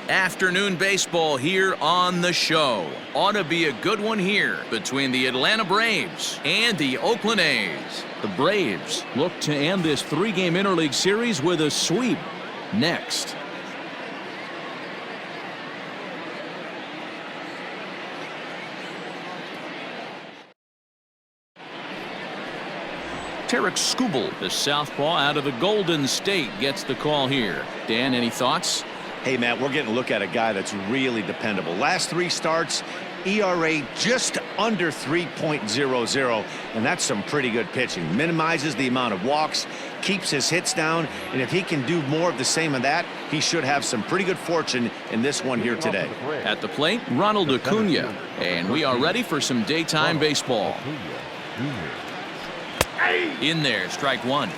Afternoon baseball here on the show. Ought to be a good one here between the Atlanta Braves and the Oakland A's. The Braves look to end this three-game interleague series with a sweep. Next. Tarik Skubal, the southpaw out of the Golden State, gets the call here. Dan, any thoughts? Hey, Matt, we're getting a look at a guy that's really dependable. Last three starts, ERA just under 3.00, and that's some pretty good pitching. Minimizes the amount of walks, keeps his hits down, and if he can do more of the same of that, he should have some pretty good fortune in this one here today. At the plate, Ronald Acuna, and we are ready for some daytime baseball. In there, strike one.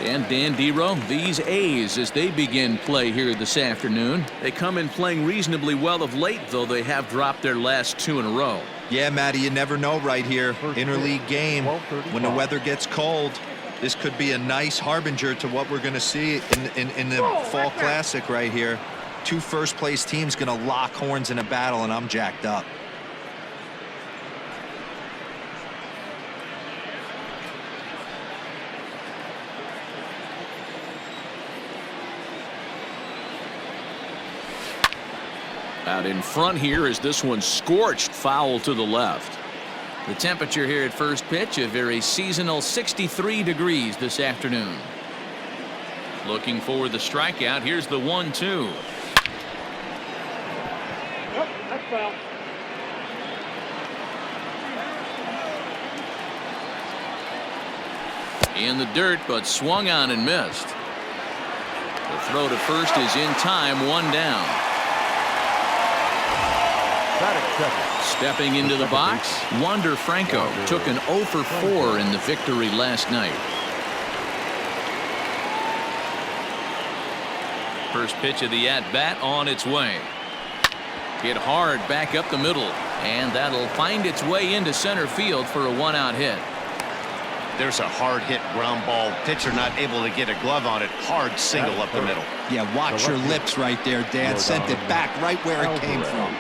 And Dan Dero, these A's, as they begin play here this afternoon, they come in playing reasonably well of late, though they have dropped their last two in a row. Yeah, Matty, you never know right here. Interleague game, when the weather gets cold, this could be a nice harbinger to what we're going to see in the Fall Classic right here. Two first-place teams going to lock horns in a battle, and I'm jacked up. Out in front here is this one scorched foul to the left. The temperature here at first pitch, a very seasonal 63 degrees this afternoon. Looking for the strikeout. Here's the 1-2. Yep, that's foul. In the dirt, but swung on and missed. The throw to first is in time, one down. Stepping into the box, Wander Franco took an 0 for 4 in the victory last night. First pitch of the at-bat on its way. Hit hard back up the middle, and that'll find its way into center field for a one-out hit. There's a hard hit ground ball. Pitcher not able to get a glove on it. Hard single up the middle. Yeah, watch your lips right there, Dan. Sent it back right where it came from.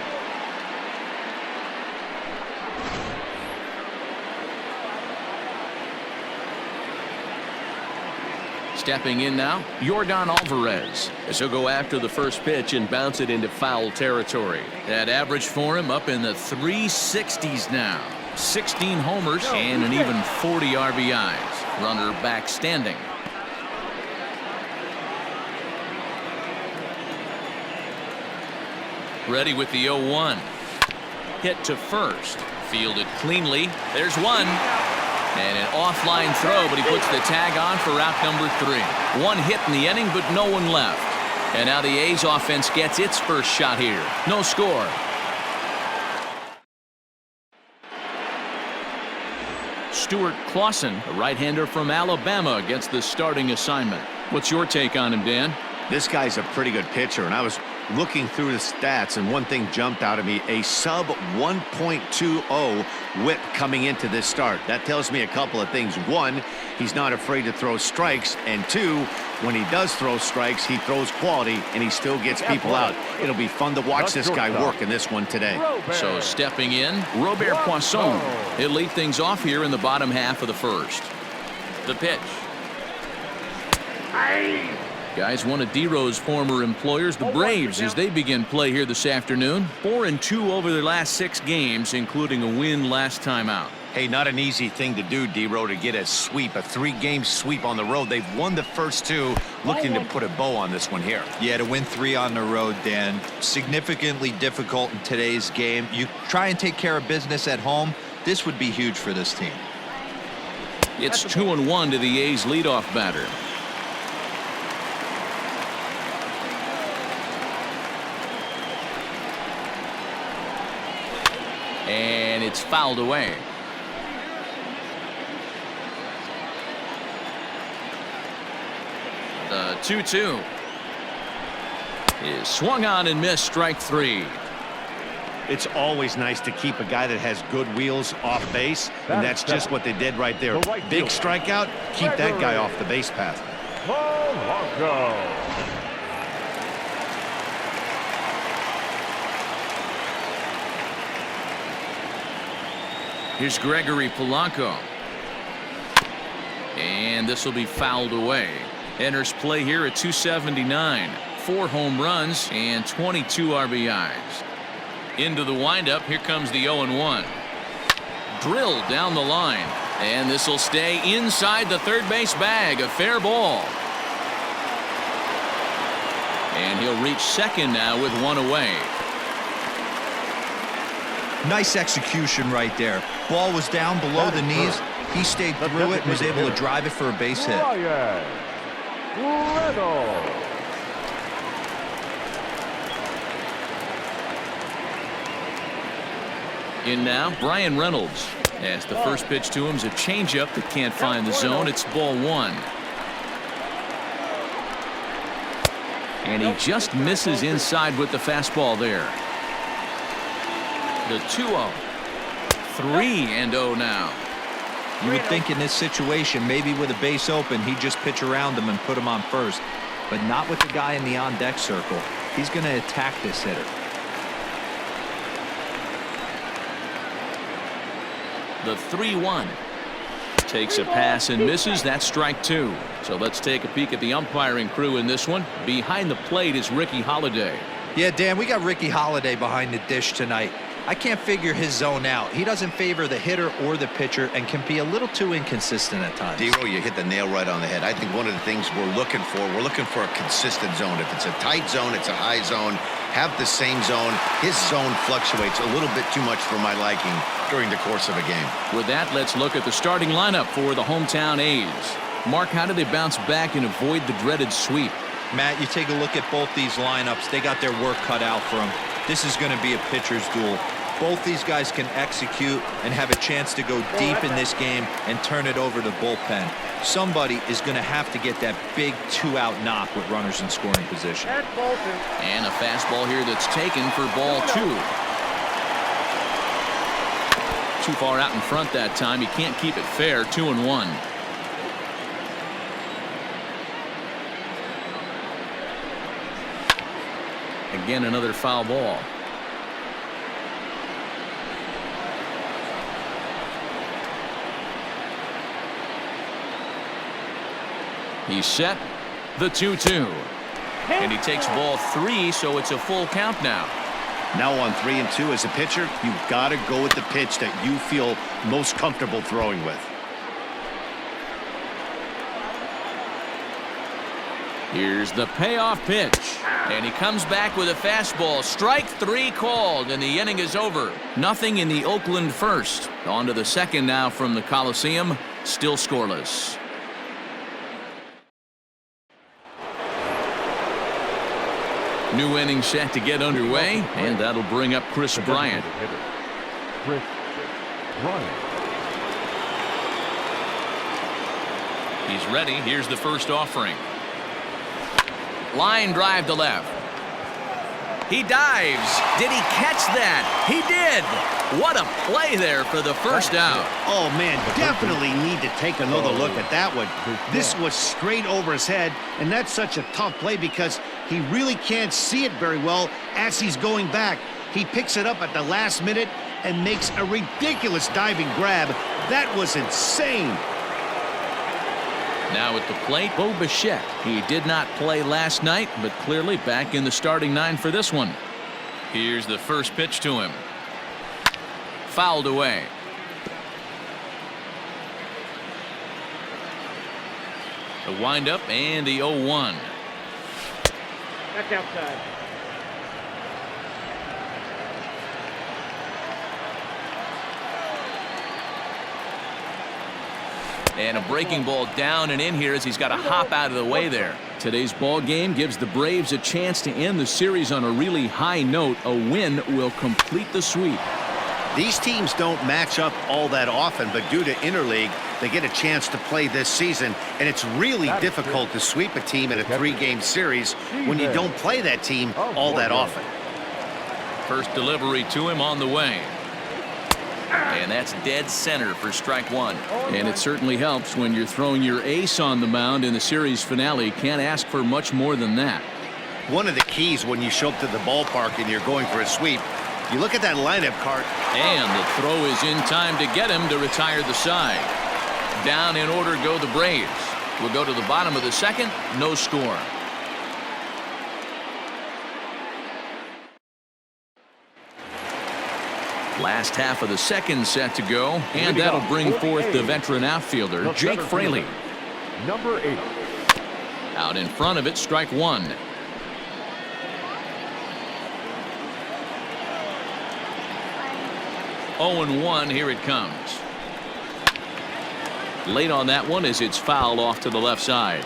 Stepping in now, Yordan Alvarez, as he'll go after the first pitch and bounce it into foul territory. That average for him up in the 360s now. 16 homers and an even 40 RBIs. Runner back standing. Ready with the 0-1. Hit to first. Fielded cleanly. There's one. And an offline throw, but he puts the tag on for out number 3. One hit in the inning, but no one left. And now the A's offense gets its first shot here. No score. Stewart Claussen, a right-hander from Alabama, gets the starting assignment. What's your take on him, Dan? This guy's a pretty good pitcher, and I was looking through the stats, and one thing jumped out at me: a sub 1.20 whip coming into this start. That tells me a couple of things. One, he's not afraid to throw strikes, and two, when he does throw strikes, he throws quality, and he still gets people out. It'll be fun to watch this guy work in this one today. So stepping in, Robert Poisson. He'll lead things off here in the bottom half of the first. The pitch. Guys, one of Dero's former employers, the Braves, as they begin play here this afternoon. 4-2 over their last 6 games, including a win last time out. Hey, not an easy thing to do, Dero, to get a sweep, a 3-game sweep on the road. They've won the first 2, looking to put a bow on this one here. Yeah, to win 3 on the road, Dan, significantly difficult in today's game. You try and take care of business at home. This would be huge for this team. It's 2-1 to the A's leadoff batter. And it's fouled away. The 2-2 is swung on and missed, strike 3. It's always nice to keep a guy that has good wheels off base, and that's just what they did right there. Big strikeout, keep that guy off the base path. Here's Gregory Polanco. And this will be fouled away. Enters play here at 279. 4 home runs and 22 RBIs. Into the windup. Here comes the 0-1. Drilled down the line. And this will stay inside the third base bag. A fair ball. And he'll reach second now with 1 away. Nice execution right there. Ball was down below the knees. He stayed through it and was able to drive it for a base hit. In now, Brian Reynolds. As the first pitch to him is a changeup that can't find the zone. It's ball 1. And he just misses inside with the fastball there. The 2-0. 3-0 now. You would think in this situation, maybe with a base open, he'd just pitch around him and put him on first. But not with the guy in the on-deck circle. He's going to attack this hitter. The 3-1. Takes a pass and misses. That's strike 2. So let's take a peek at the umpiring crew in this one. Behind the plate is Ricky Holiday. Yeah, Dan, we got Ricky Holiday behind the dish tonight. I can't figure his zone out. He doesn't favor the hitter or the pitcher and can be a little too inconsistent at times. Dero, you hit the nail right on the head. I think one of the things we're looking for a consistent zone. If it's a tight zone, it's a high zone. Have the same zone. His zone fluctuates a little bit too much for my liking during the course of a game. With that, let's look at the starting lineup for the hometown A's. Mark, how do they bounce back and avoid the dreaded sweep? Matt, you take a look at both these lineups. They got their work cut out for them. This is going to be a pitcher's duel. Both these guys can execute and have a chance to go deep in this game and turn it over to bullpen. Somebody is going to have to get that big 2-out knock with runners in scoring position. And a fastball here that's taken for ball 2. Too far out in front that time. He can't keep it fair. 2-1. Again, another foul ball. He's set. The 2-2. And he takes ball 3, so it's a full count now. Now on 3-2 as a pitcher, you've got to go with the pitch that you feel most comfortable throwing with. Here's the payoff pitch. And he comes back with a fastball. Strike 3 called, and the inning is over. Nothing in the Oakland first. On to the second now from the Coliseum. Still scoreless. New inning set to get underway, and that'll bring up Chris Bryant. He's ready. Here's the first offering. Line drive to left. He dives. Did he catch that? He did. What a play there for the first out. Oh, man, definitely need to take another look at that one. This was straight over his head, and that's such a tough play because he really can't see it very well as he's going back. He picks it up at the last minute and makes a ridiculous diving grab. That was insane. Now at the plate, Bo Bichette. He did not play last night, but clearly back in the starting 9 for this one. Here's the first pitch to him. Fouled away. The windup and the 0-1. Back outside. And a breaking ball down and in here as he's got to hop out of the way there. Today's ball game gives the Braves a chance to end the series on a really high note. A win will complete the sweep. These teams don't match up all that often, but due to interleague, they get a chance to play this season, and it's really difficult to sweep a team in a 3-game series when you don't play that team all that often. First delivery to him on the way. And that's dead center for strike 1. And it certainly helps when you're throwing your ace on the mound in the series finale. Can't ask for much more than that. One of the keys when you show up to the ballpark and you're going for a sweep, you look at that lineup card, And the throw is in time to get him to retire the side. Down in order go the Braves. We'll go to the bottom of the second. No score. Last half of the second set to go, and that'll bring forth the veteran outfielder, Jake Fraley. Number 8. Out in front of it, strike one. Oh and 1, here it comes. Late on that one as it's fouled off to the left side.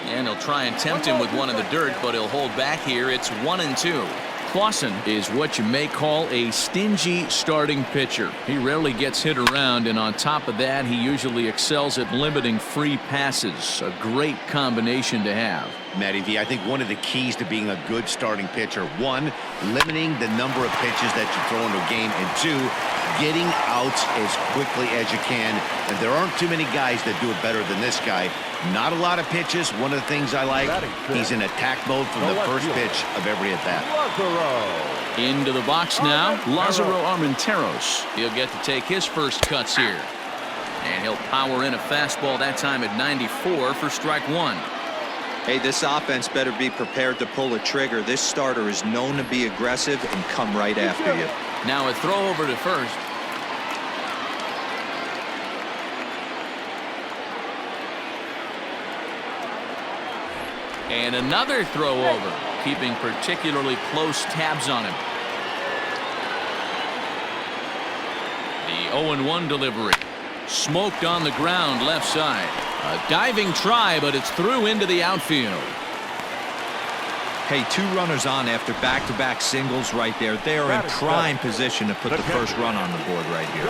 And he'll try and tempt him with one in the dirt, but he'll hold back here. It's 1-2. Claussen is what you may call a stingy starting pitcher. He rarely gets hit around, and on top of that, he usually excels at limiting free passes. A great combination to have. Matty V, I think one of the keys to being a good starting pitcher, one, limiting the number of pitches that you throw into a game, and two, getting outs as quickly as you can. And there aren't too many guys that do it better than this guy. Not a lot of pitches. One of the things I like, he's in attack mode from the first pitch of every at-bat. Into the box now, Lázaro Armenteros. He'll get to take his first cuts here. And he'll power in a fastball that time at 94 for strike one. Hey, this offense better be prepared to pull a trigger. This starter is known to be aggressive and come right after you. Now a throw over to first. And another throw over, keeping particularly close tabs on him. The 0-1 delivery. Smoked on the ground left side. A diving try, but it's through into the outfield. Hey, 2 runners on after back-to-back singles right there. They are in prime position to put the first run on the board right here.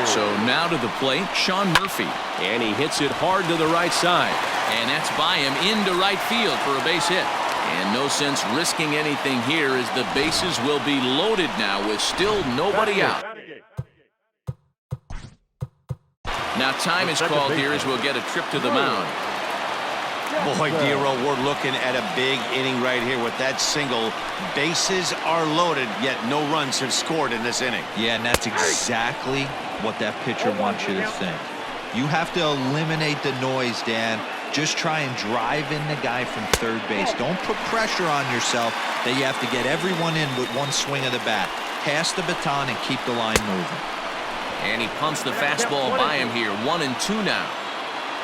So now to the plate, Sean Murphy. And he hits it hard to the right side. And that's by him into right field for a base hit. And no sense risking anything here as the bases will be loaded now with still nobody out. Now time is called here as we'll get a trip to the mound. Boy, Dero, we're looking at a big inning right here with that single. Bases are loaded, yet no runs have scored in this inning. Yeah, and that's exactly what that pitcher wants you to think. You have to eliminate the noise, Dan. Just try and drive in the guy from third base. Don't put pressure on yourself that you have to get everyone in with one swing of the bat. Pass the baton and keep the line moving. And he pumps the fastball by him here. 1-2 now.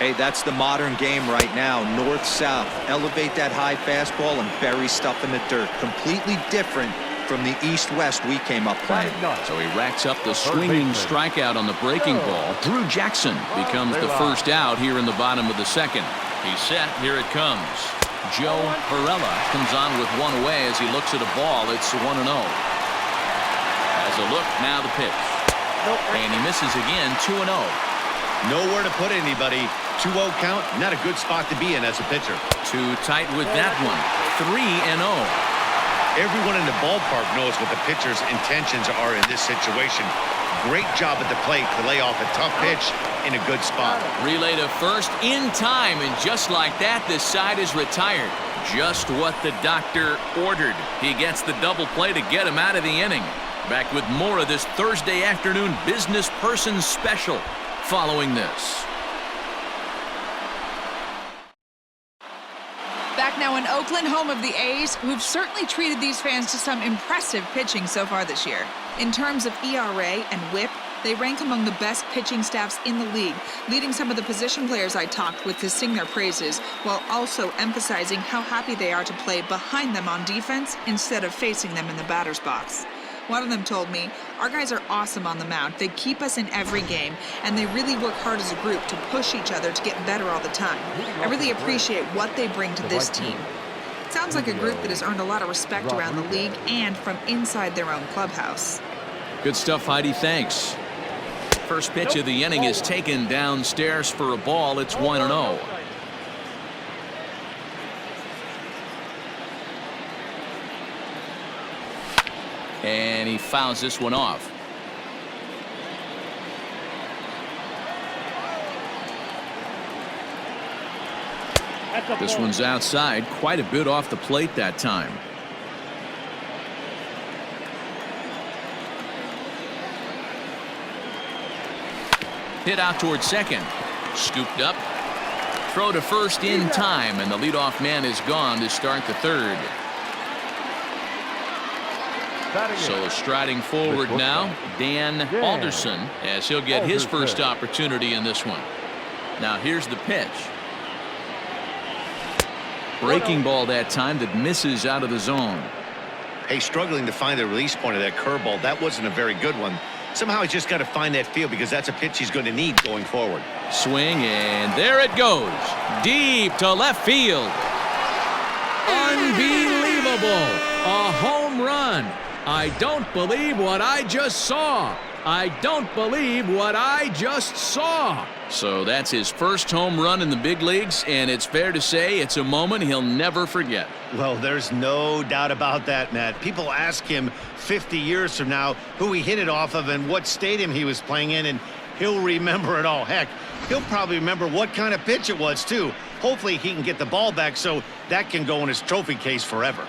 Hey, that's the modern game right now. North-south. Elevate that high fastball and bury stuff in the dirt. Completely different from the east-west we came up playing. So he racks up the swinging strikeout on the breaking ball. Drew Jackson becomes the first out here in the bottom of the second. He's set. Here it comes. Joe Pirella comes on with one away as he looks at a ball. It's 1-0. Has a look. Now the pitch. And he misses again. 2-0. Nowhere to put anybody. 2-0 count. Not a good spot to be in as a pitcher. Too tight with that one. 3-0. Everyone in the ballpark knows what the pitcher's intentions are in this situation. Great job at the plate to lay off a tough pitch in a good spot. Relay to first in time, and just like that, this side is retired. Just what the doctor ordered. He gets the double play to get him out of the inning. Back with more of this Thursday afternoon business person special following this. Back now in Oakland, home of the A's, who've certainly treated these fans to some impressive pitching so far this year. In terms of ERA and WHIP, they rank among the best pitching staffs in the league, leading some of the position players I talked with to sing their praises, while also emphasizing how happy they are to play behind them on defense instead of facing them in the batter's box. One of them told me, our guys are awesome on the mound. They keep us in every game, and they really work hard as a group to push each other to get better all the time. I really appreciate what they bring to this team. It sounds like a group that has earned a lot of respect around the league and from inside their own clubhouse. Good stuff, Heidi. Thanks. First pitch of the inning is taken downstairs for a ball. It's 1-0. And he fouls this one off. This one's outside, quite a bit off the plate that time. Hit out towards second. Scooped up. Throw to first in time, and the leadoff man is gone to start the third. So striding forward now, Dan Alderson, as he'll get his first opportunity in this one. Now here's the pitch. Breaking ball that time that misses out of the zone. Hey, struggling to find the release point of that curveball. That wasn't a very good one. Somehow he's just got to find that feel because that's a pitch he's going to need going forward. Swing, and there it goes. Deep to left field. Unbelievable. A home run. I don't believe what I just saw. I don't believe what I just saw. So that's his first home run in the big leagues, and it's fair to say it's a moment he'll never forget. Well, there's no doubt about that, Matt. People ask him 50 years from now who he hit it off of and what stadium he was playing in, and he'll remember it all. Heck, he'll probably remember what kind of pitch it was, too. Hopefully he can get the ball back so that can go in his trophy case forever.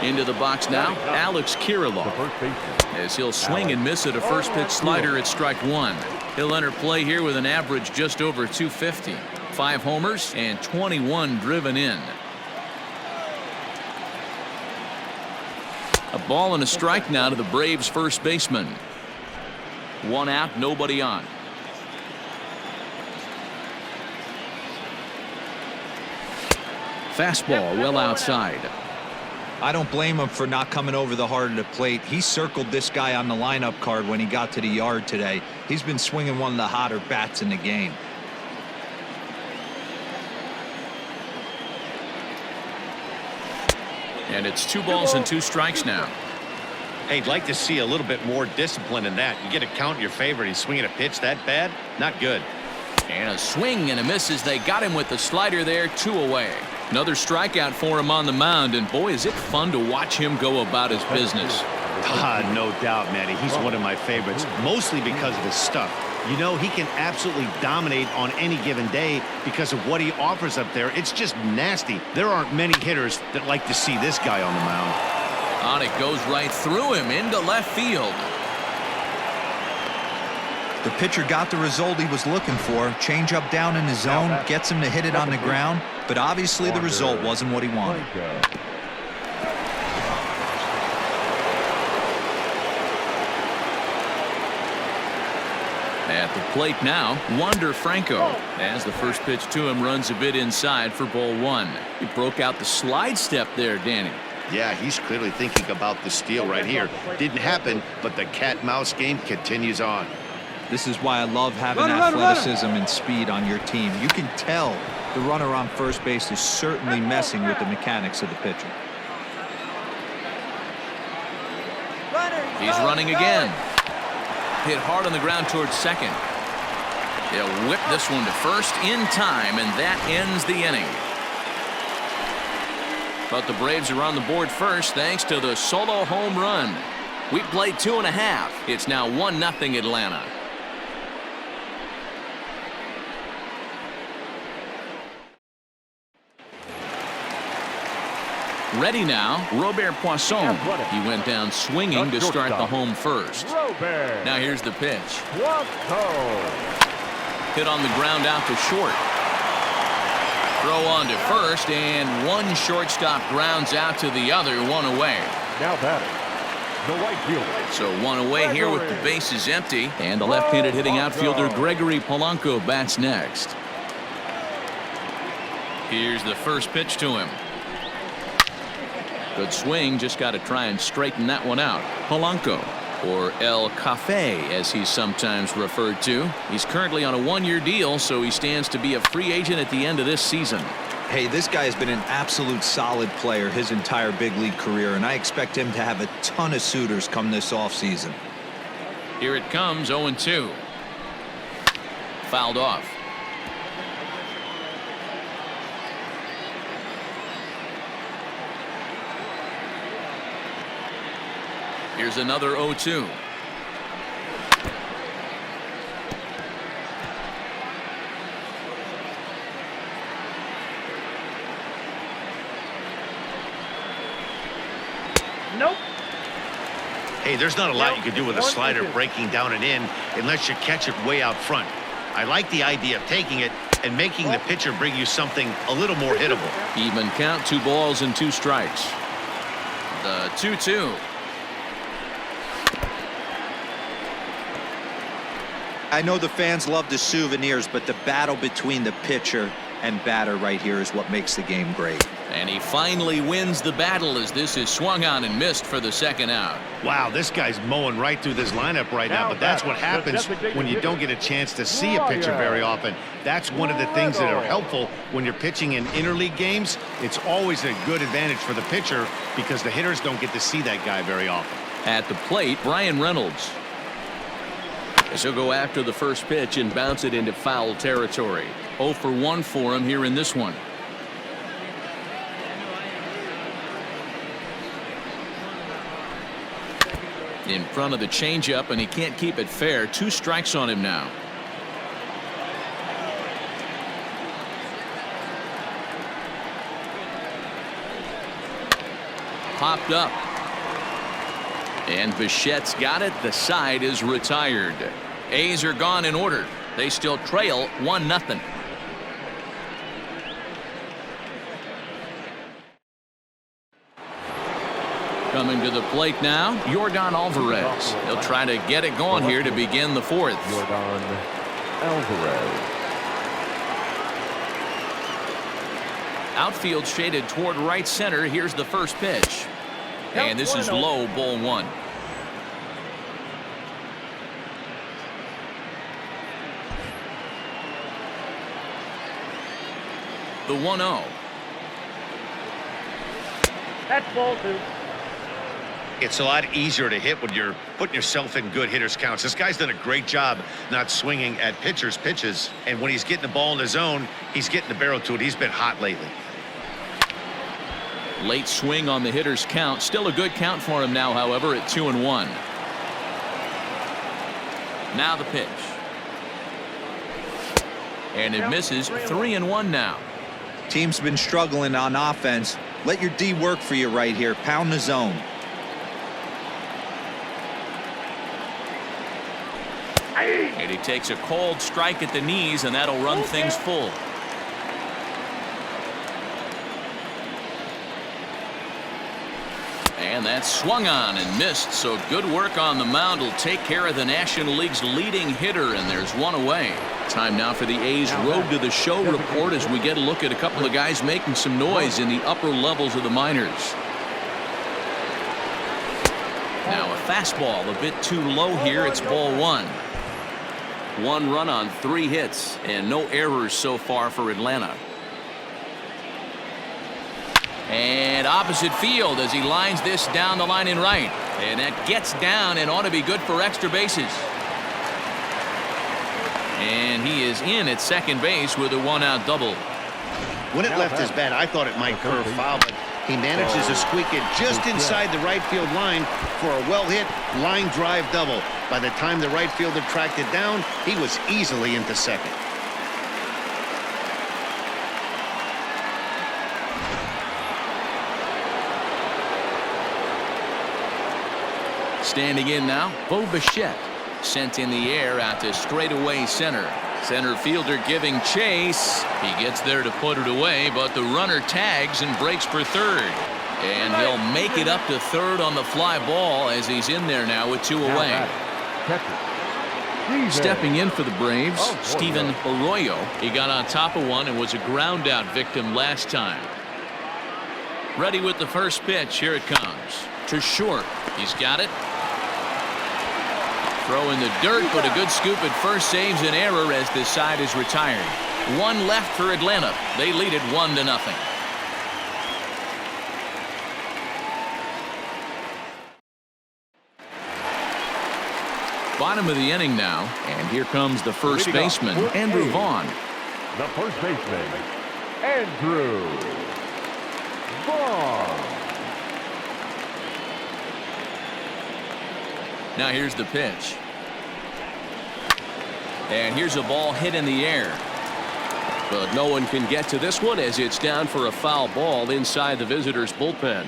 Into the box now, Alex Kirilloff, as he'll swing and miss at a first pitch slider at strike one. He'll enter play here with an average just over 250. 5 homers and 21 driven in. A ball and a strike now to the Braves first baseman. 1 out, nobody on. Fastball well outside. I don't blame him for not coming over the heart of the plate. He circled this guy on the lineup card when he got to the yard today. He's been swinging one of the hotter bats in the game. And it's 2 balls and 2 strikes now. Hey, I'd like to see a little bit more discipline in that. You get a count in your favor. He's swinging a pitch that bad? Not good. And a swing and a miss as they got him with the slider there. 2 away. Another strikeout for him on the mound, and boy, is it fun to watch him go about his business. No doubt, Manny. He's one of my favorites, mostly because of his stuff. You know, he can absolutely dominate on any given day because of what he offers up there. It's just nasty. There aren't many hitters that like to see this guy on the mound. On it goes right through him into left field. The pitcher got the result he was looking for. Change up down in the zone, gets him to hit it on the ground, but obviously the result wasn't what he wanted. At the plate now, Wander Franco, as the first pitch to him runs a bit inside for ball 1. He broke out the slide step there, Danny. Yeah, he's clearly thinking about the steal right here. Didn't happen, but the cat-mouse game continues on. This is why I love having athleticism and speed on your team. You can tell the runner on first base is certainly messing with the mechanics of the pitcher. He's running again. Hit hard on the ground towards second. He'll whip this one to first in time, and that ends the inning. But the Braves are on the board first thanks to the solo home run. We played 2.5. It's now 1-0 Atlanta. Ready now, Robert Poisson. He went down swinging to start the home first. Now here's the pitch. Hit on the ground out to short. Throw on to first, and one shortstop grounds out to the other, 1 away. Now batting, the right fielder. So 1 away here with the bases empty, and the left-handed hitting outfielder Gregory Polanco bats next. Here's the first pitch to him. Good swing, just got to try and straighten that one out. Polanco or El Cafe as he's sometimes referred to. He's currently on a one-year deal, so he stands to be a free agent at the end of this season. Hey, this guy has been an absolute solid player his entire big league career, and I expect him to have a ton of suitors come this offseason. Here it comes, 0-2. Fouled off. Here's another 0-2. Nope. Hey, there's not a lot you can do with a slider breaking down and in unless you catch it way out front. I like the idea of taking it and making the pitcher bring you something a little more hittable. Even count, 2 balls and 2 strikes. The 2-2. I know the fans love the souvenirs, but the battle between the pitcher and batter right here is what makes the game great. And he finally wins the battle as this is swung on and missed for the second out. Wow, this guy's mowing right through this lineup right now, but that's what happens when you don't get a chance to see a pitcher very often. That's one of the things that are helpful when you're pitching in interleague games. It's always a good advantage for the pitcher because the hitters don't get to see that guy very often. At the plate, Brian Reynolds. As he'll go after the first pitch and bounce it into foul territory. 0 for 1 for him here in this one. In front of the changeup, and he can't keep it fair. 2 strikes on him now. Popped up. And Bichette's got it. The side is retired. A's are gone in order. They still trail 1-0. Coming to the plate now, Yordan Alvarez. He'll try to get it going here to begin the 4th. Yordan Alvarez. Outfield shaded toward right center. Here's the first pitch. And this is low, ball 1. The 1-0. That's ball 2. It's a lot easier to hit when you're putting yourself in good hitters counts. This guy's done a great job not swinging at pitchers' pitches. And when he's getting the ball in the zone, he's getting the barrel to it. He's been hot lately. Late swing on the hitter's count. Still a good count for him now, however, at 2-1. Now the pitch. And it misses. 3-1 now. Team's been struggling on offense. Let your D work for you right here. Pound the zone. And he takes a cold strike at the knees, and that'll run things full. And that's swung on and missed, so good work on the mound will take care of the National League's leading hitter, and there's one away. Time now for the A's Road to the Show report as we get a look at a couple of guys making some noise in the upper levels of the minors. Now a fastball a bit too low here. It's ball 1. 1 run on 3 hits and no errors so far for Atlanta. And opposite field as he lines this down the line in right. And that gets down and ought to be good for extra bases. And he is in at second base with a 1-out double. When it left his bat, I thought it might curve foul, but he manages to squeak it just inside the right field line for a well-hit line drive double. By the time the right fielder tracked it down, he was easily into second. Standing in now, Bo Bichette. Sent in the air out to straightaway center. Center fielder giving chase. He gets there to put it away, but the runner tags and breaks for third. And he'll make it up to third on the fly ball as he's in there now with 2 away. Stepping in for the Braves, Steven Arroyo. He got on top of one and was a ground out victim last time. Ready with the first pitch. Here it comes. To short. He's got it. Throw in the dirt, but a good scoop at first saves an error as this side is retired. One left for Atlanta. They lead it 1-0. Bottom of the inning now, and here comes the first baseman, Andrew Vaughn. The first baseman, Andrew Vaughn. Now here's the pitch. And here's a ball hit in the air. But no one can get to this one as it's down for a foul ball inside the visitors' bullpen.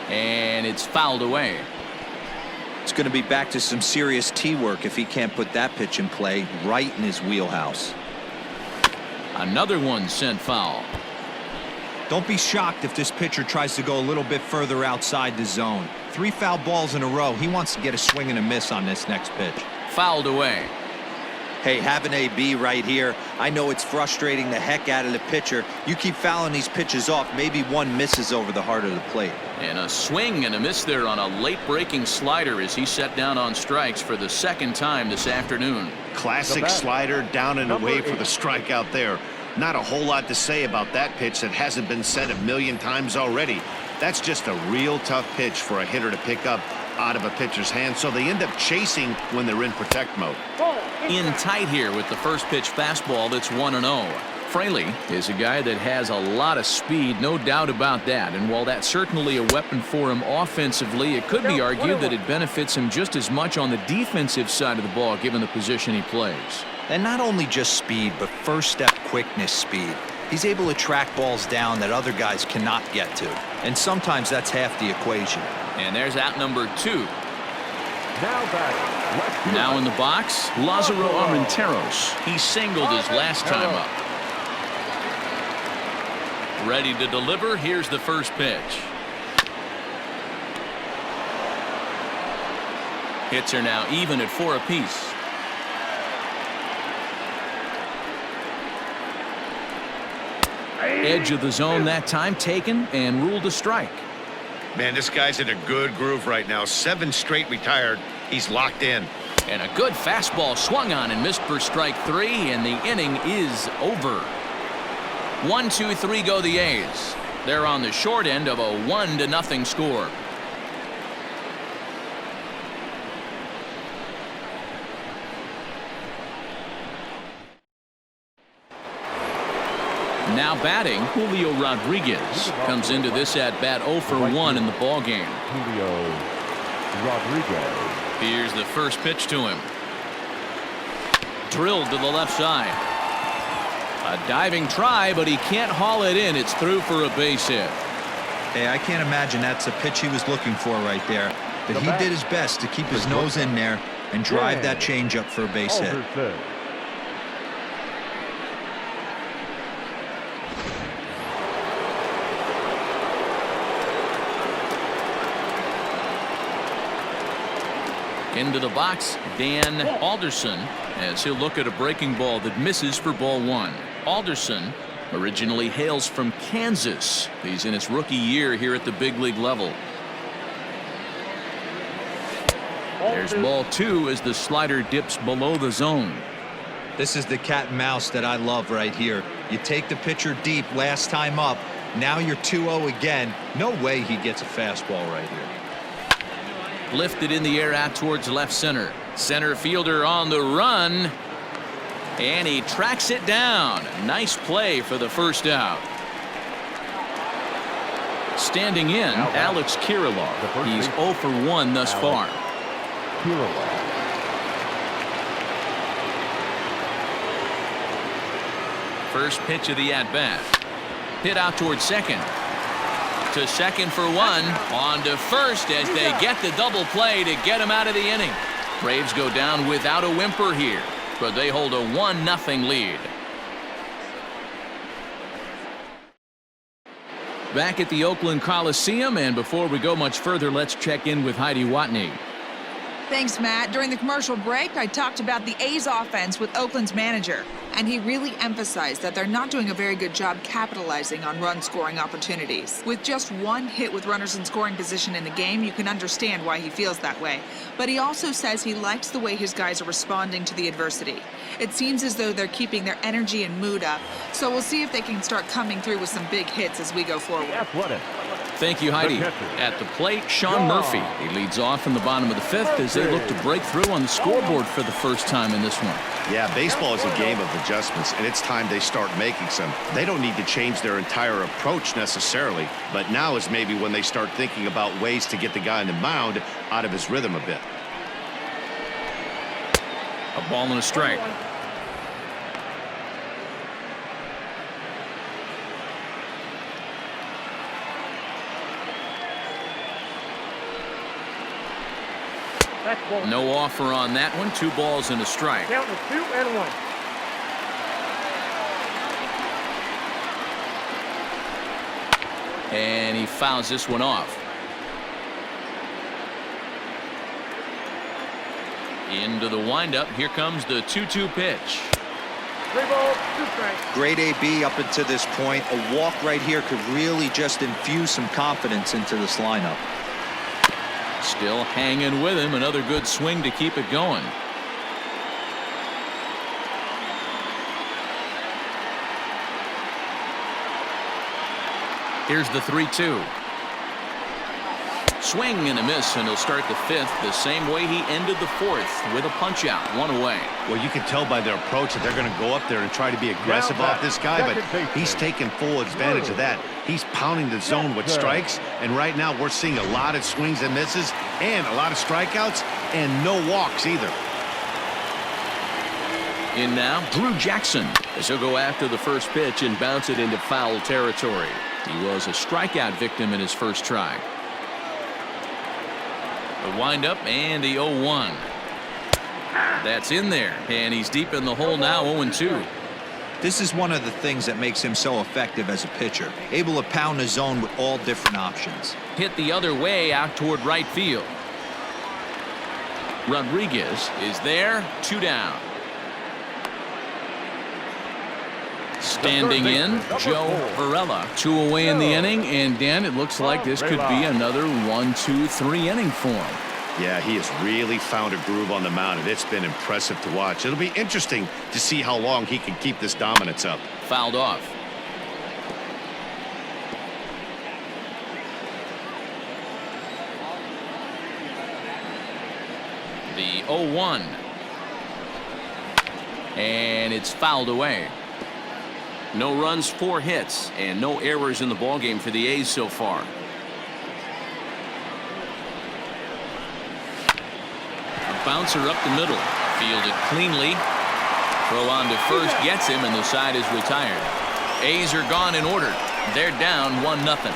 And it's fouled away. It's going to be back to some serious tee work if he can't put that pitch in play right in his wheelhouse. Another one sent foul. Don't be shocked if this pitcher tries to go a little bit further outside the zone. 3 foul balls in a row. He wants to get a swing and a miss on this next pitch. Fouled away. Hey, have an AB right here. I know it's frustrating the heck out of the pitcher. You keep fouling these pitches off, maybe one misses over the heart of the plate. And a swing and a miss there on a late breaking slider as he set down on strikes for the second time this afternoon. Classic slider down and away for the strikeout there. Not a whole lot to say about that pitch that hasn't been said a million times already. That's just a real tough pitch for a hitter to pick up out of a pitcher's hand, so they end up chasing when they're in protect mode. In tight here with the first pitch fastball that's 1-0. Fraley is a guy that has a lot of speed, no doubt about that. And while that's certainly a weapon for him offensively, it could be argued that it benefits him just as much on the defensive side of the ball given the position he plays. And not only just speed, but first step quickness speed. He's able to track balls down that other guys cannot get to. And sometimes that's half the equation. And there's out number 2. Now Now in the box, Lázaro Armenteros. He singled his last time up. Ready to deliver. Here's the first pitch. Hits are now even at 4 apiece. Edge of the zone that time taken and ruled a strike. Man, this guy's in a good groove right now. 7 straight retired. He's locked in. And a good fastball swung on and missed for strike 3, and the inning is over. 1-2-3 go the A's. They're on the short end of a 1-0 score. Now batting, Julio Rodriguez comes into this at bat 0 for 1 in the ball game. Julio Rodriguez. Here's the first pitch to him. Drilled to the left side. A diving try, but he can't haul it in. It's through for a base hit. Hey, I can't imagine that's a pitch he was looking for right there. But he did his best to keep his nose in there and drive that changeup for a base hit. Into the box, Dan Alderson, as he'll look at a breaking ball that misses for ball 1. Alderson originally hails from Kansas. He's in his rookie year here at the big league level. There's ball 2 as the slider dips below the zone. This is the cat and mouse that I love right here. You take the pitcher deep last time up. Now you're 2-0 again. No way he gets a fastball right here. Lifted in the air out towards left center. Center fielder on the run. And he tracks it down. Nice play for the first out. Standing in, Alex Kirilloff. He's 0 for 1 thus far. First pitch of the at-bat. Hit out towards second. To second for 1. On to first as they get the double play to get him out of the inning. Braves go down without a whimper here, but they hold a 1-0 lead. Back at the Oakland Coliseum, and before we go much further, let's check in with Heidi Watney. Thanks, Matt. During the commercial break, I talked about the A's offense with Oakland's manager, and he really emphasized that they're not doing a very good job capitalizing on run-scoring opportunities. With just one hit with runners in scoring position in the game, you can understand why he feels that way. But he also says he likes the way his guys are responding to the adversity. It seems as though they're keeping their energy and mood up, so we'll see if they can start coming through with some big hits as we go forward. Athletic. Thank you, Heidi. At the plate, Sean Murphy. He leads off in the bottom of the fifth as they look to break through on the scoreboard for the first time in this one. Yeah, baseball is a game of adjustments, and it's time they start making some. They don't need to change their entire approach necessarily, but now is maybe when they start thinking about ways to get the guy on the mound out of his rhythm a bit. A ball and a strike. No offer on that one. 2 balls and a strike. Count is 2 and 1. And he fouls this one off. Into the windup. Here comes the 2-2 pitch. 3 balls, 2 strikes. Great AB up until this point. A walk right here could really just infuse some confidence into this lineup. Still hanging with him. Another good swing to keep it going. Here's the 3-2. Swing and a miss, and he'll start the fifth the same way he ended the fourth, with a punch out, 1 away. Well, you can tell by their approach that they're going to go up there and try to be aggressive off this guy, but he's taking full advantage of that. He's pounding the zone with strikes, and right now we're seeing a lot of swings and misses and a lot of strikeouts and no walks either. In now, Drew Jackson, as he'll go after the first pitch and bounce it into foul territory. He was a strikeout victim in his first try. The windup and the 0-1. That's in there, and he's deep in the hole now, 0-2. This is one of the things that makes him so effective as a pitcher, able to pound the zone with all different options. Hit the other way out toward right field. Rodriguez is there, 2 down. Standing in, Joe Varela. 2 away in the inning, and Dan, it looks like this could be another 1-2-3 inning for him. Yeah, he has really found a groove on the mound, and it's been impressive to watch. It'll be interesting to see how long he can keep this dominance up. Fouled off. The 0-1. And it's fouled away. No runs, 4 hits, and no errors in the ballgame for the A's so far. A bouncer up the middle. Fielded cleanly. Throw on to first gets him, and the side is retired. A's are gone in order. They're down 1-0.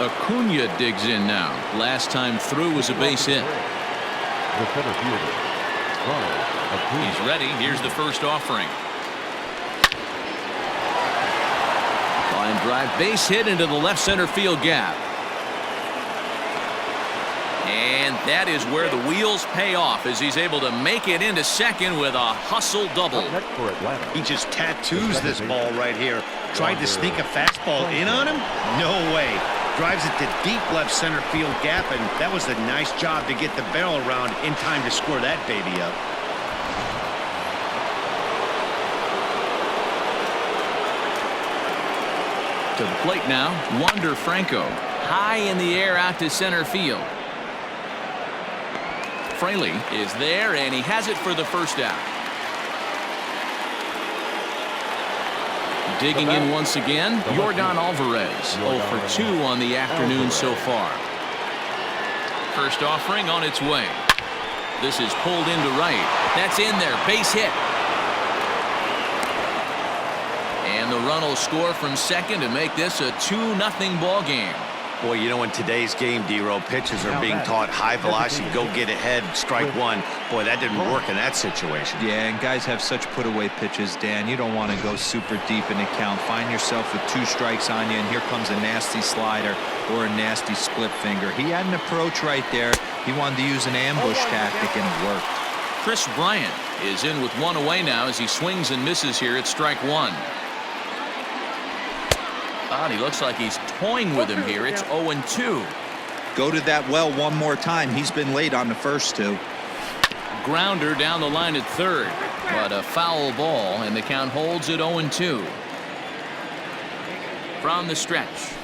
Acuna digs in now. Last time through was a base hit. The center fielder, Acuna. He's ready. Here's the first offering. Line drive, base hit into the left center field gap. And that is where the wheels pay off as he's able to make it into second with a hustle double. Up next for Atlanta. He just tattoos this ball right here. Tried to sneak a fastball in on him? No way. Drives it to deep left center field gap, and that was a nice job to get the barrel around in time to score that baby up. To the plate now, Wander Franco. High in the air out to center field. Fraley is there, and he has it for the first out. Digging in once again, Yordan Alvarez. 0 for 2 on the afternoon so far. First offering on its way. This is pulled into right. That's in there. Base hit. And the run will score from second to make this a 2-0 ball game. Boy, you know, in today's game, D-Row, pitchers are being taught high velocity, go get ahead, strike one. Boy, that didn't work in that situation. Yeah, and guys have such put-away pitches, Dan. You don't want to go super deep in the count. Find yourself with 2 strikes on you, and here comes a nasty slider or a nasty split finger. He had an approach right there. He wanted to use an ambush tactic, and it worked. Chris Bryant is in with 1 away now as he swings and misses here at strike 1. He looks like he's toying with him here. It's 0-2. Go to that well one more time. He's been late on the first 2. Grounder down the line at third, but a foul ball, and the count holds at 0-2. From the stretch.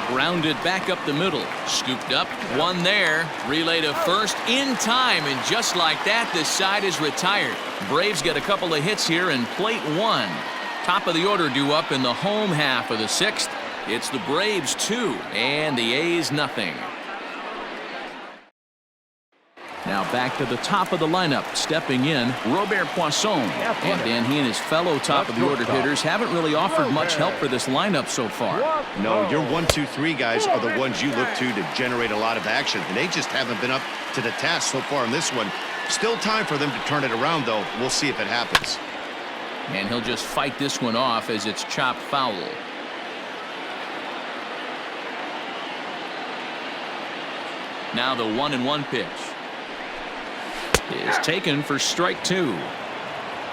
Grounded back up the middle. Scooped up. One there. Relay to first in time, and just like that, this side is retired. Braves get a couple of hits here and plate 1. Top of the order due up in the home half of the 6th. It's the Braves 2 and the A's nothing. Now back to the top of the lineup. Stepping in, Robert Poisson. And then he and his fellow top of the order hitters haven't really offered much help for this lineup so far. No, your 1, 2, 3 guys are the ones you look to generate a lot of action. And they just haven't been up to the task so far in this one. Still time for them to turn it around, though. We'll see if it happens. And he'll just fight this one off as it's chopped foul. Now the 1-1 pitch is taken for strike 2.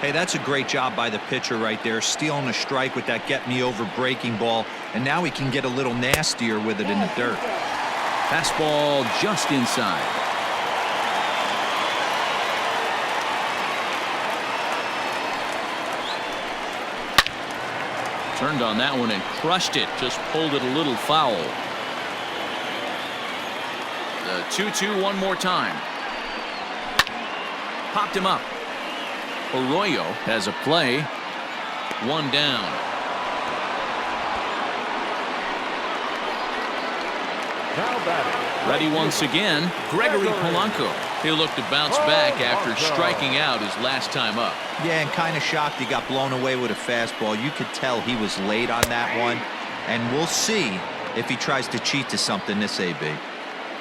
Hey, that's a great job by the pitcher right there, stealing a strike with that get-me-over breaking ball, and now he can get a little nastier with it in the dirt. Fastball just inside. Turned on that one and crushed it. Just pulled it a little foul. The 2-2 one more time. Popped him up. Arroyo has a play. 1 down. Now batting. Ready once again, Gregory Polanco. He'll look to bounce back after striking out his last time up. Yeah, and kind of shocked he got blown away with a fastball. You could tell he was late on that one, and we'll see if he tries to cheat to something this AB.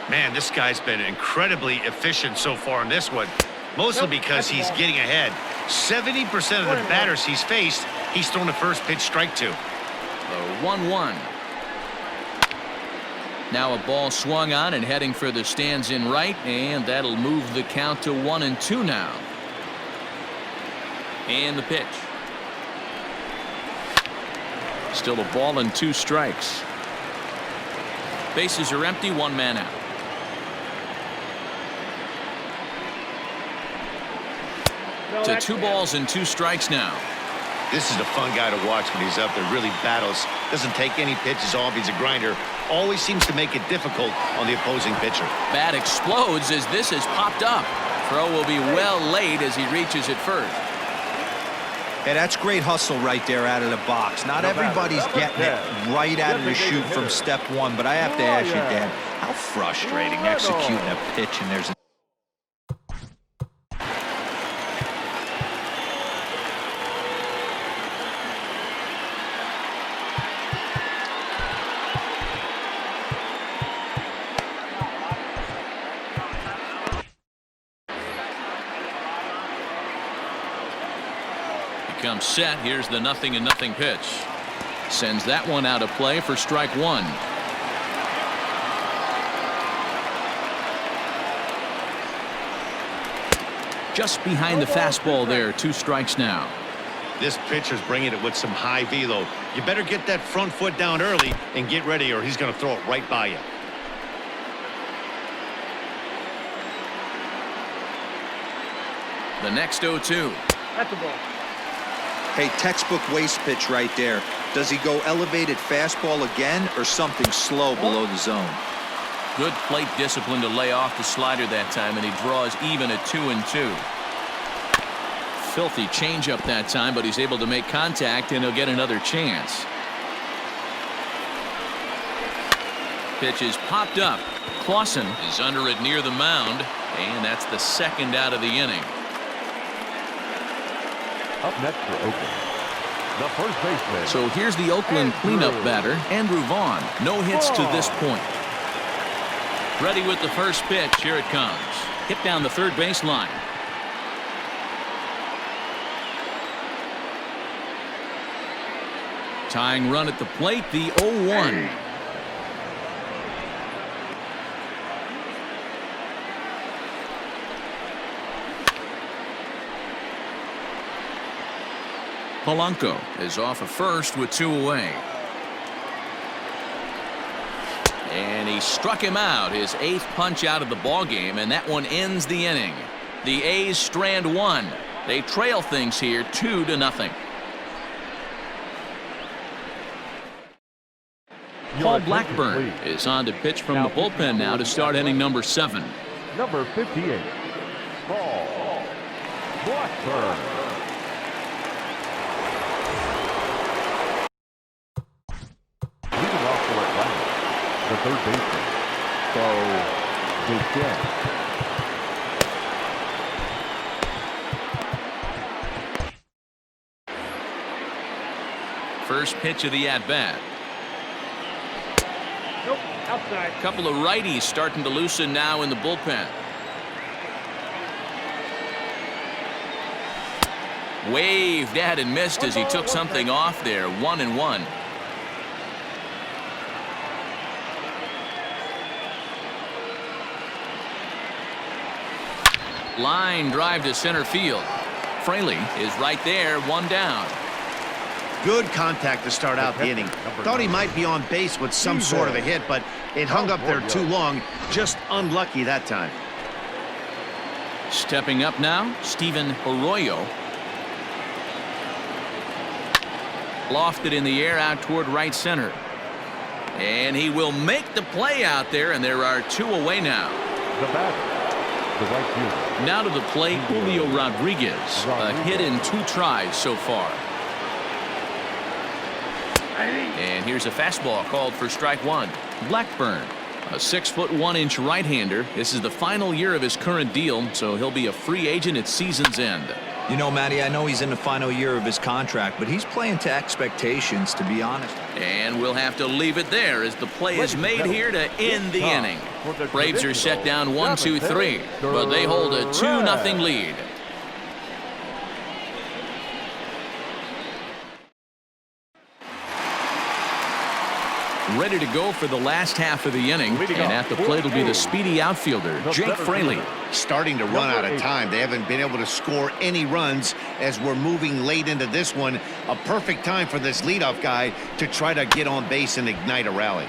Man, this guy's been incredibly efficient so far in this one, mostly because he's getting ahead. 70% of the batters he's faced, he's thrown the first pitch strike to. The 1-1. Now a ball swung on and heading for the stands in right, and that'll move the count to 1-2 now. And the pitch. Still a ball and 2 strikes. Bases are empty, 1 man out. To 2 balls and 2 strikes now. This is a fun guy to watch when he's up there. Really battles. Doesn't take any pitches off. He's a grinder. Always seems to make it difficult on the opposing pitcher. Bat explodes as this has popped up. Throw will be well late as he reaches it first. Hey, that's great hustle right there out of the box. Not everybody's getting it right out of the chute from step 1, but I have to ask you, Dan, how frustrating executing a pitch and there's a Comes set. Here's the 0-0 pitch. Sends that one out of play for strike 1. Just behind the fastball there. 2 strikes now. This pitcher's bringing it with some high velo. You better get that front foot down early and get ready, or he's going to throw it right by you. The next 0-2. That's a ball. Hey, textbook waste pitch right there. Does he go elevated fastball again or something slow below the zone? Good plate discipline to lay off the slider that time, and he draws even at 2-2. Filthy changeup that time, but he's able to make contact, and he'll get another chance. Pitch is popped up. Claussen is under it near the mound, and that's the 2nd out of the inning. Up next for Oakland, the first baseman. So here's the Oakland cleanup batter, Andrew Vaughn. No hits to this point. Ready with the first pitch. Here it comes. Hit down the third baseline. Tying run at the plate, the 0-1. Polanco is off of first with 2 away. And he struck him out, his 8th punch out of the ball game, and that one ends the inning. The A's strand 1. They trail things here 2-0. Paul Blackburn is on to pitch from the bullpen now to start inning number 7. Number 58, Paul Blackburn. Leading off for Atlanta, the third baseman, Bo Bichette. First pitch of the at-bat. Nope, outside. Couple of righties starting to loosen now in the bullpen. Waved at and missed as he took something off there. 1-1. Line drive to center field. Fraley is right there, 1 down. Good contact to start out the inning. Thought he might be on base with some sort of a hit, but it hung up there too long. Just unlucky that time. Stepping up now, Steven Arroyo. Lofted in the air out toward right center. And he will make the play out there, and there are 2 away now. The batter, the right fielder. Now to the plate, Julio Rodriguez. A hit in 2 tries so far. And here's a fastball called for strike 1. Blackburn, a 6'1" right-hander. This is the final year of his current deal, so he'll be a free agent at season's end. You know, Matty, I know he's in the final year of his contract, but he's playing to expectations, to be honest. And we'll have to leave it there as the play is made here to end the inning. Braves are set down 1-2-3, but they hold a 2-0 lead. Ready to go for the last half of the inning, and at the plate will be the speedy outfielder, Jake Fraley. Starting to run out of time. They haven't been able to score any runs as we're moving late into this one. A perfect time for this leadoff guy to try to get on base and ignite a rally.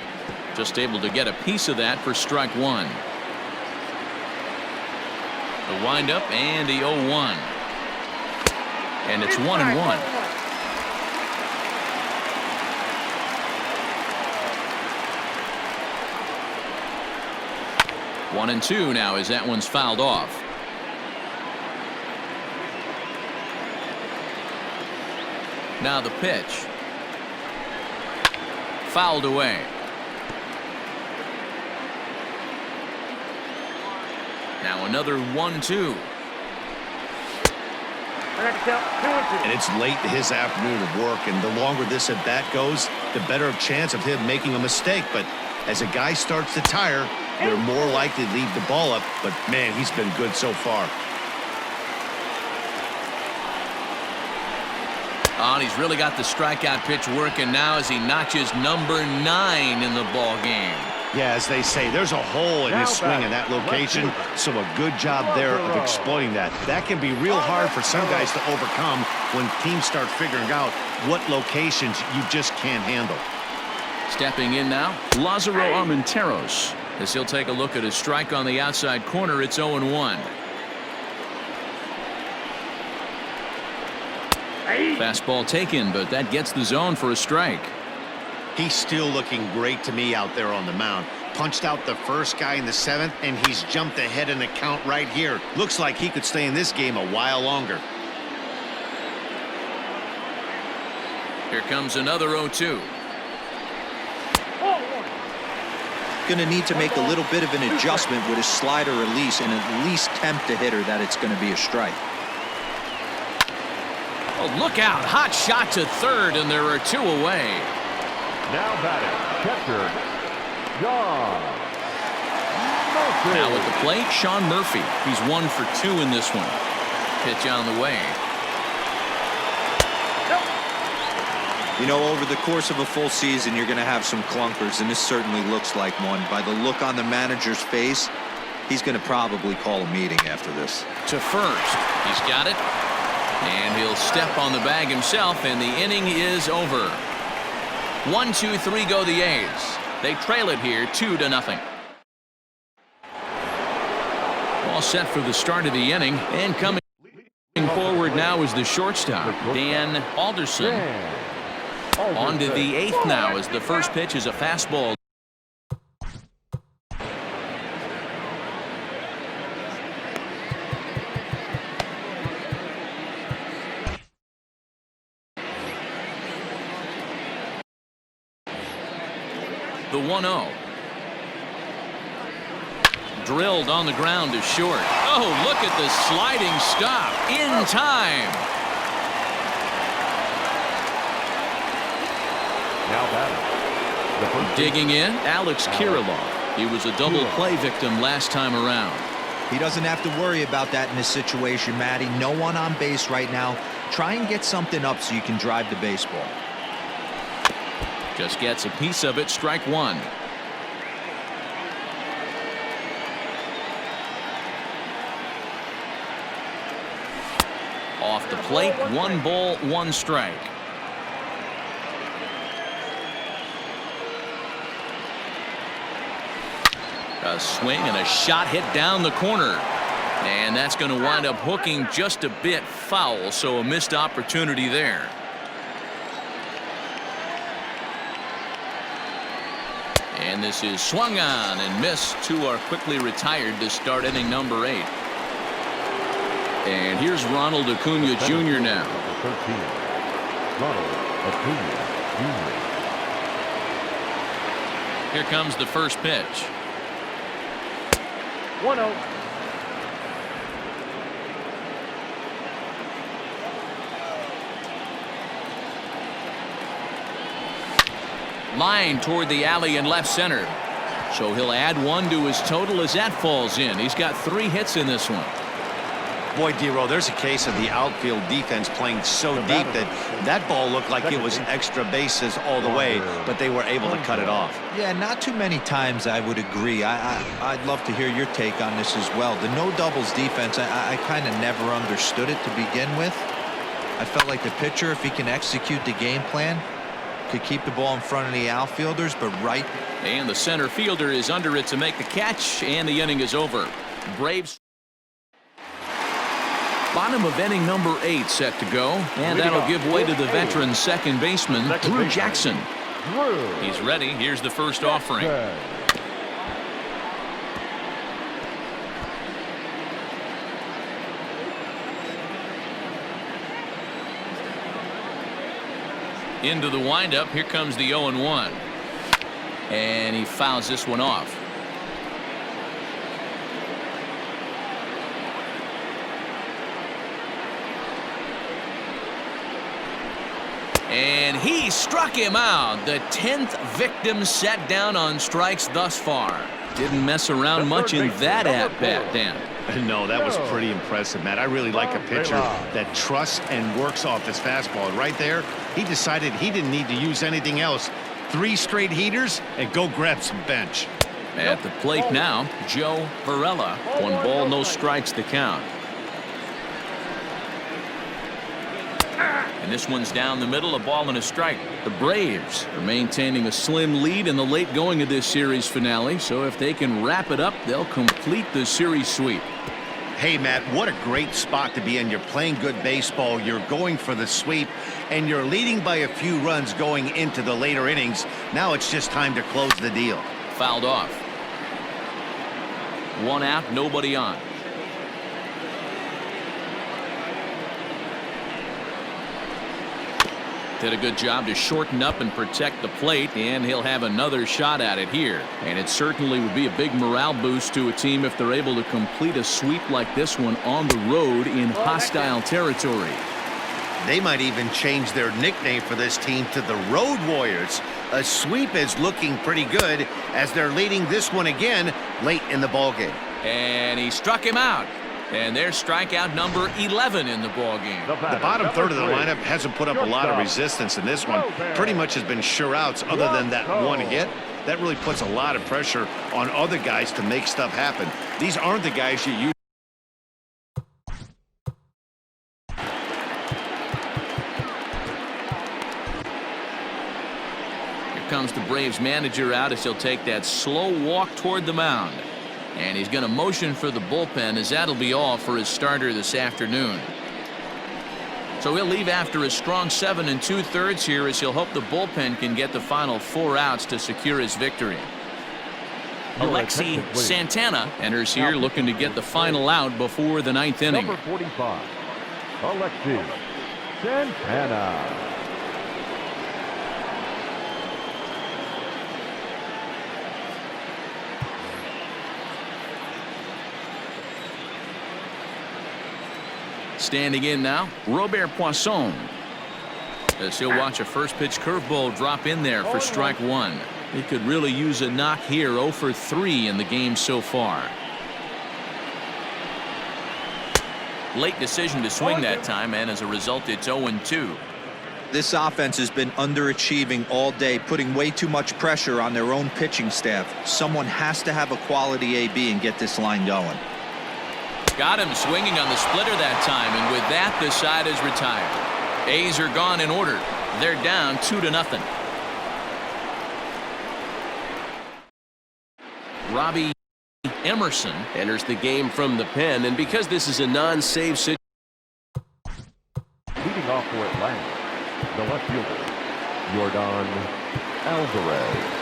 Just able to get a piece of that for strike 1. The windup and the 0-1. And it's 1-1. 1-2 now as that one's fouled off. Now the pitch. Fouled away. Now another 1-2. And it's late in his afternoon of work, and the longer this at bat goes, the better chance of him making a mistake. But as a guy starts to tire, they're more likely to leave the ball up. But man, he's been good so far. Oh, and he's really got the strikeout pitch working now as he notches number 9 in the ball game. Yeah, as they say, there's a hole in his swing in that location, so a good job there of exploiting that. That can be real hard for some guys to overcome when teams start figuring out what locations you just can't handle. Stepping in now, Lázaro Armenteros. As he'll take a look at his strike on the outside corner, it's 0-1. Fastball taken, but that gets the zone for a strike. He's still looking great to me out there on the mound. Punched out the first guy in the 7th, and he's jumped ahead in the count right here. Looks like he could stay in this game a while longer. Here comes another 0-2. Going to need to make a little bit of an adjustment with his slider release and at least tempt the hitter that it's going to be a strike. Oh, look out. Hot shot to third, and there are 2 away. Now batting, catcher, John. Now at the plate, Sean Murphy. He's 1 for 2 in this one. Pitch on the way. You know, over the course of a full season, you're going to have some clunkers, and this certainly looks like one. By the look on the manager's face, he's going to probably call a meeting after this. To first. He's got it. And he'll step on the bag himself, and the inning is over. 1, 2, 3 go the A's. They trail it here 2-0. All set for the start of the inning, and coming forward now is the shortstop, Dan Alderson. On to the 8th now as the first pitch is a fastball. The 1-0. Drilled on the ground to short. Oh, look at the sliding stop in time. Now batting, the first Digging in, Alex Kirilloff. He was a double play victim last time around. He doesn't have to worry about that in this situation, Matty. No one on base right now. Try and get something up so you can drive the baseball. Just gets a piece of it. Strike 1. Off the plate, 1 ball, 1 strike. A swing and a shot hit down the corner. And that's going to wind up hooking just a bit foul, so a missed opportunity there. And this is swung on and missed. 2 are quickly retired to start inning number 8. And here's Ronald Acuna Jr. now. Number 13, Ronald Acuna Jr. Here comes the first pitch. 1-0. Line toward the alley in left center. So he'll add 1 to his total as that falls in. He's got 3 hits in this one. Boy, D-Row, there's a case of the outfield defense playing so deep that that ball looked like it was extra bases all the way, but they were able to cut it off. Yeah, not too many times I would agree. I'd love to hear your take on this as well. The no doubles defense, I kind of never understood it to begin with. I felt like the pitcher, if he can execute the game plan, could keep the ball in front of the outfielders, but right. And the center fielder is under it to make the catch, and the inning is over. Braves. Bottom of inning number 8 set to go, and that'll give way to the veteran second baseman, Drew Jackson. He's ready. Here's the first offering. Into the windup. Here comes the 0-1. And he fouls this one off. And he struck him out. The 10th victim set down on strikes thus far. Didn't mess around much in that at-bat, Dan. No, that was pretty impressive, Matt. I really like a pitcher that trusts and works off his fastball. Right there, he decided he didn't need to use anything else. 3 straight heaters and go grab some bench. At the plate now, Joe Varela. 1 ball, no strikes to count. And this one's down the middle, a ball and a strike. The Braves are maintaining a slim lead in the late going of this series finale, so if they can wrap it up, they'll complete the series sweep. Hey, Matt, what a great spot to be in. You're playing good baseball, you're going for the sweep, and you're leading by a few runs going into the later innings. Now it's just time to close the deal. Fouled off. 1 out, nobody on. Did a good job to shorten up and protect the plate, and he'll have another shot at it here. And it certainly would be a big morale boost to a team if they're able to complete a sweep like this one on the road in hostile territory. They might even change their nickname for this team to the Road Warriors. A sweep is looking pretty good as they're leading this one again late in the ballgame. And he struck him out. And there's strikeout number 11 in the ballgame. The bottom third of the lineup hasn't put up a lot of resistance in this one. Pretty much has been sure outs other than that one hit. That really puts a lot of pressure on other guys to make stuff happen. These aren't the guys you use. Here comes the Braves manager out as he'll take that slow walk toward the mound. And he's going to motion for the bullpen as that'll be all for his starter this afternoon. So he'll leave after a strong 7 2/3 here as he'll hope the bullpen can get the final 4 outs to secure his victory. Alexi Santana enters here looking to get the final out before the 9th inning. Number 45, Alexi Santana. Standing in now, Robert Poisson. As he'll watch a first pitch curveball drop in there for strike 1. He could really use a knock here. 0 for 3 in the game so far. Late decision to swing that time, and as a result, it's 0-2. This offense has been underachieving all day, putting way too much pressure on their own pitching staff. Someone has to have a quality AB and get this line going. Got him swinging on the splitter that time, and with that, the side is retired. A's are gone in order. They're down 2-0. Robbie Emerson Enters the game from the pen, and because this is a non-save situation. Leading off for Atlanta, the left fielder, Yordan Alvarez.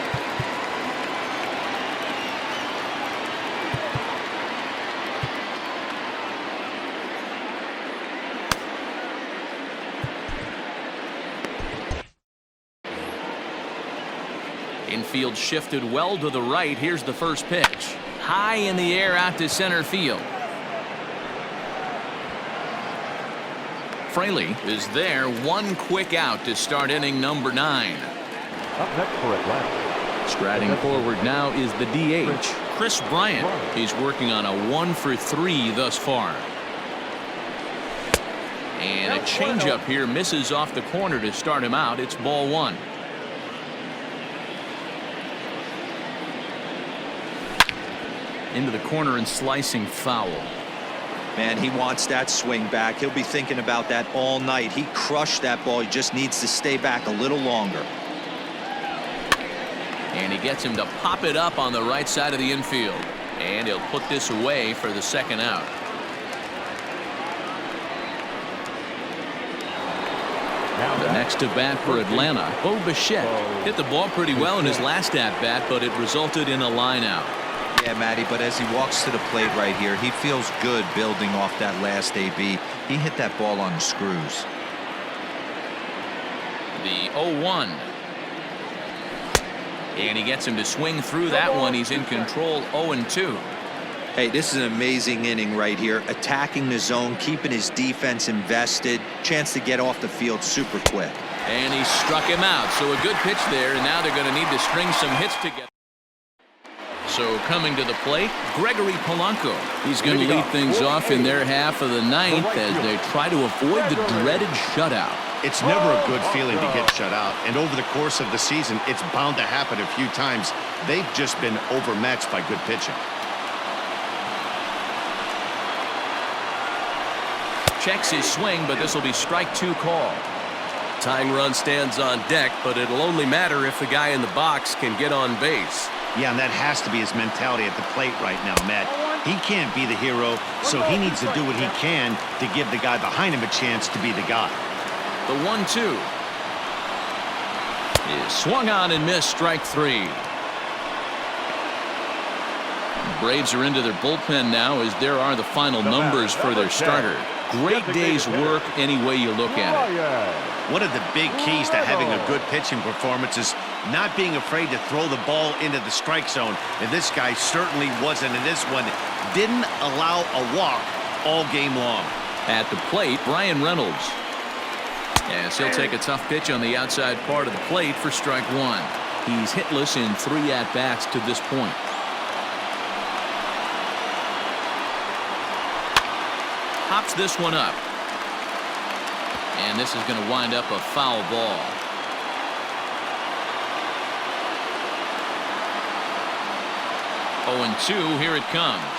Infield shifted well to the right. Here's the first pitch. High in the air out to center field. Fraley is there. One quick out to start inning number 9. Up next for Atlanta. Striding forward now is the DH, Chris Bryant. He's working on a 1 for 3 thus far. And a changeup here misses off the corner to start him out. It's ball 1. Into the corner and slicing foul. Man, he wants that swing back. He'll be thinking about that all night. He crushed that ball. He just needs to stay back a little longer. And he gets him to pop it up on the right side of the infield. And he'll put this away for the second out. The next to bat for Atlanta, Bo Bichette. Hit the ball pretty well in his last at bat, but it resulted in a line out. Yeah, Matty, but as he walks to the plate right here, he feels good building off that last AB. He hit that ball on the screws. The 0-1. And he gets him to swing through that one. He's in control. 0-2. Hey, this is an amazing inning right here. Attacking the zone, keeping his defense invested. Chance to get off the field super quick. And he struck him out. So a good pitch there, and now they're going to need to string some hits together. So coming to the plate, Gregory Polanco. He's going to lead things off in their half of the 9th as they try to avoid the dreaded shutout. It's never a good feeling to get shut out, and over the course of the season, it's bound to happen a few times. They've just been overmatched by good pitching. Checks his swing, but this will be strike 2 call. Tying run stands on deck, but it'll only matter if the guy in the box can get on base. Yeah, and that has to be his mentality at the plate right now, Matt. He can't be the hero, so he needs to do what he can to give the guy behind him a chance to be the guy. The 1-2 is swung on and missed. Strike 3. The Braves are into their bullpen now as there are the final numbers for their starter. Great day's work any way you look at it. One of the big keys to having a good pitching performance is not being afraid to throw the ball into the strike zone. And this guy certainly wasn't in this one. Didn't allow a walk all game long. At the plate, Brian Reynolds. As he'll take a tough pitch on the outside part of the plate for strike one. He's hitless in 3 at-bats to this point. Hops this one up. And this is going to wind up a foul ball. Oh, and 2, here it comes.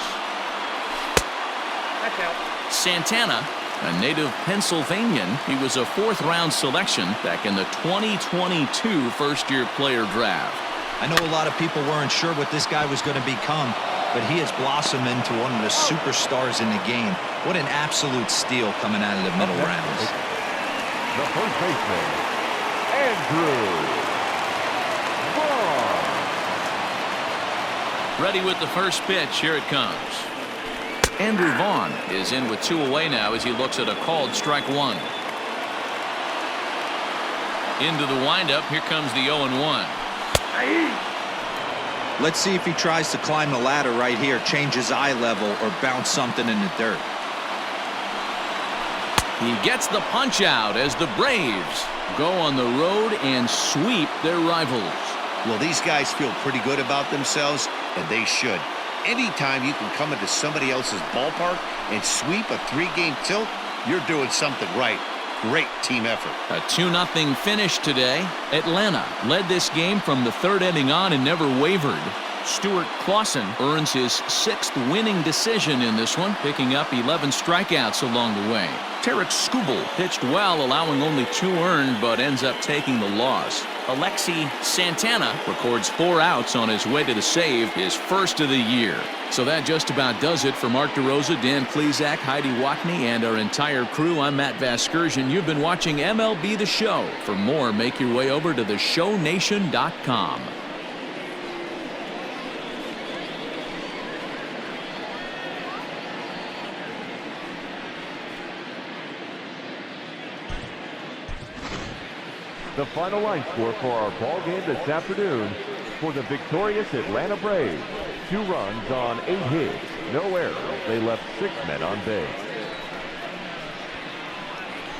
That's out. Santana, a native Pennsylvanian. He was a 4th-round selection back in the 2022 first-year player draft. I know a lot of people weren't sure what this guy was going to become, but he has blossomed into one of the superstars in the game. What an absolute steal coming out of the middle rounds. The first baseman, Andrew Vaughn. Ready with the first pitch. Here it comes. Andrew Vaughn is in with 2 away now as he looks at a called strike one. Into the windup. Here comes the 0-1. Let's see if he tries to climb the ladder right here, change his eye level, or bounce something in the dirt. He gets the punch out as the Braves go on the road and sweep their rivals. Well, these guys feel pretty good about themselves, and they should. Anytime you can come into somebody else's ballpark and sweep a 3-game tilt, you're doing something right. Great team effort. A 2-0 finish today. Atlanta led this game from the 3rd inning on and never wavered. Stewart Claussen earns his 6th winning decision in this one, picking up 11 strikeouts along the way. Tarik Skubal pitched well, allowing only 2 earned, but ends up taking the loss. Alexi Santana records 4 outs on his way to the save, his first of the year. So that just about does it for Mark DeRosa, Dan Plesac, Heidi Watney, and our entire crew. I'm Matt Vasgersian. You've been watching MLB The Show. For more, make your way over to theshownation.com. The final line score for our ball game this afternoon for the victorious Atlanta Braves. 2 runs on 8 hits, no errors. They left 6 men on base.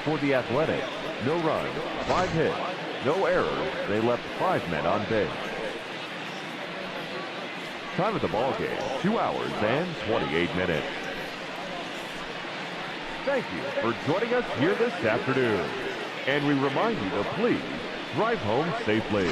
For the Athletics, no runs, 5 hits, no errors. They left 5 men on base. Time of the ball game, 2 hours and 28 minutes. Thank you for joining us here this afternoon. And we remind you to please drive home safely.